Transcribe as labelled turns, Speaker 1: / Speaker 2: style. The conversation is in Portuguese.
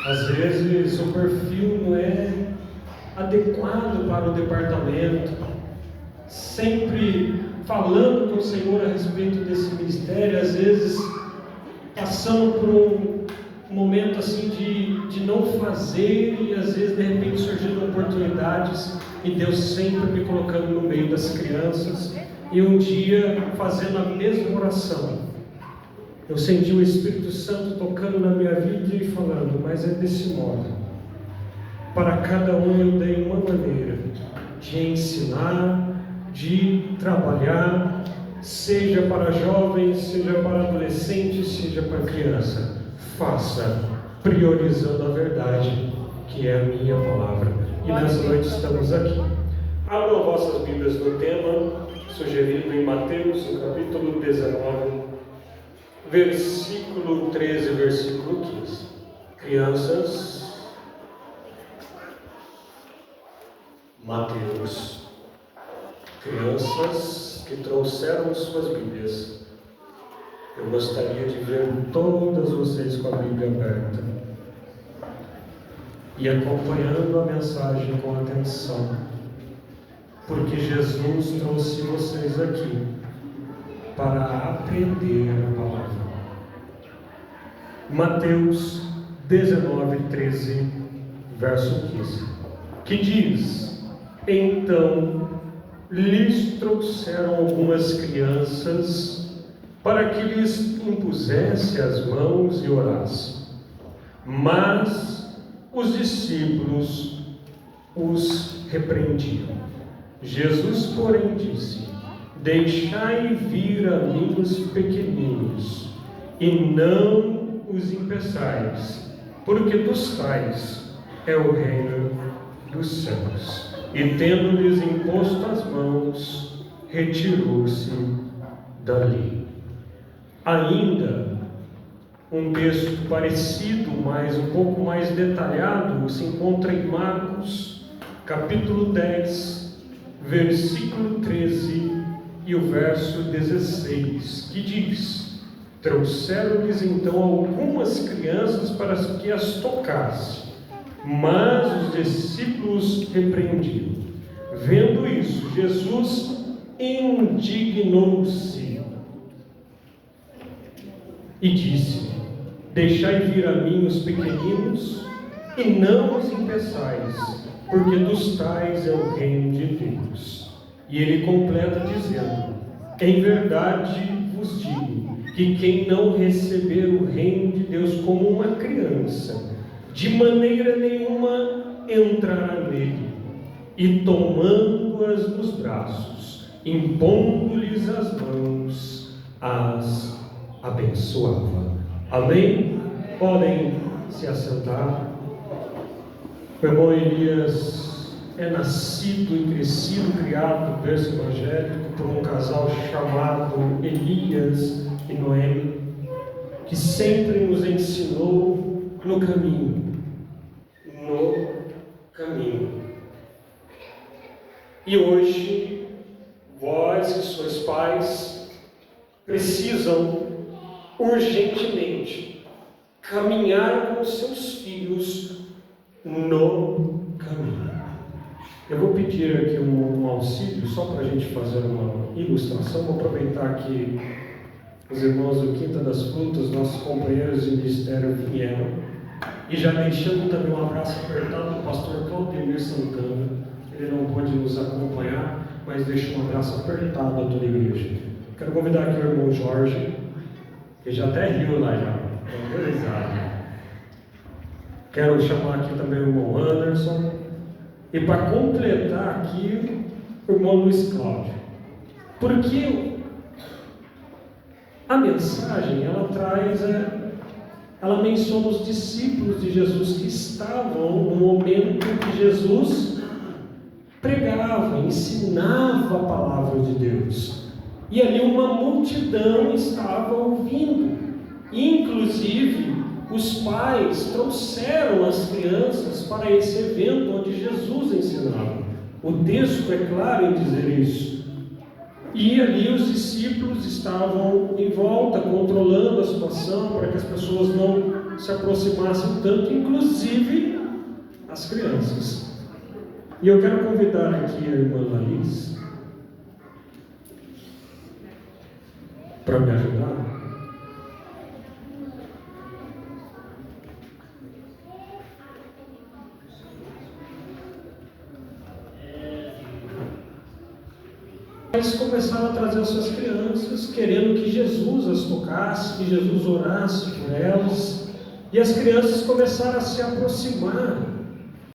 Speaker 1: Às vezes o perfil não é adequado para o departamento, sempre falando com o Senhor a respeito desse ministério, às vezes passando por um momento assim de não fazer, e às vezes de repente surgindo oportunidades, e Deus sempre me colocando no meio das crianças. E um dia, fazendo a mesma oração, eu senti o Espírito Santo tocando na minha vida e falando: mas é desse modo, para cada um eu dei uma maneira de ensinar, de trabalhar, seja para jovens, seja para adolescentes, seja para criança. Faça, priorizando a verdade, que é a minha palavra. E nessa noite estamos aqui. Abram vossas Bíblias no tema sugerido em Mateus, no capítulo 19, versículo 13, versículo 15. Crianças, Mateus. Crianças que trouxeram suas Bíblias, eu gostaria de ver todas vocês com a Bíblia aberta e acompanhando a mensagem com atenção, porque Jesus trouxe vocês aqui para aprender a palavra. Mateus 19, 13, verso 15, que diz: então lhes trouxeram algumas crianças para que lhes impusesse as mãos e orasse. Mas os discípulos os repreendiam. Jesus, porém, disse: deixai vir a mim os pequeninos, e não os impeçais, porque dos tais é o reino dos céus. E tendo-lhes imposto as mãos, retirou-se dali. Ainda um texto parecido, mas um pouco mais detalhado, se encontra em Marcos, capítulo 10, versículo 13 e o verso 16, que diz: trouxeram-lhes então algumas crianças para que as tocasse, mas os discípulos repreendiam. Vendo isso, Jesus indignou-se e disse: deixai vir a mim os pequeninos, e não os impeçais, porque dos tais é o reino de Deus. E ele completa dizendo: em verdade vos digo, que quem não receber o reino de Deus como uma criança, de maneira nenhuma entrará nele. E tomando-as nos braços, impondo-lhes as mãos, as abençoava. Amém? Podem se assentar. O irmão Elias é nascido e crescido, criado no berço evangélico por um casal chamado Elias e Noemi, que sempre nos ensinou no caminho. No caminho. E hoje, vós que sois pais, precisam urgentemente caminhar com seus filhos no caminho. Eu vou pedir aqui um auxílio, só para a gente fazer uma ilustração. Vou aproveitar que os irmãos do Quinta das Frutas, nossos companheiros de ministério, vieram, e já deixando também um abraço apertado do pastor Claudemir Santana. Ele não pôde nos acompanhar, mas deixa um abraço apertado a toda a igreja. Quero convidar aqui o irmão Jorge, que já até riu lá já. Quero chamar aqui também o irmão Anderson. E para completar aqui, o irmão Luiz Cláudio. Porque a mensagem, ela menciona os discípulos de Jesus que estavam no momento que Jesus pregava, ensinava a palavra de Deus. E ali uma multidão estava ouvindo. Inclusive, os pais trouxeram as crianças para esse evento onde Jesus ensinava. O texto é claro em dizer isso. E ali os discípulos estavam em volta, controlando a situação para que as pessoas não se aproximassem tanto, inclusive as crianças. E eu quero convidar aqui a irmã Laís para me ajudar. Eles começaram a trazer as suas crianças, querendo que Jesus as tocasse, que Jesus orasse por elas. E as crianças começaram a se aproximar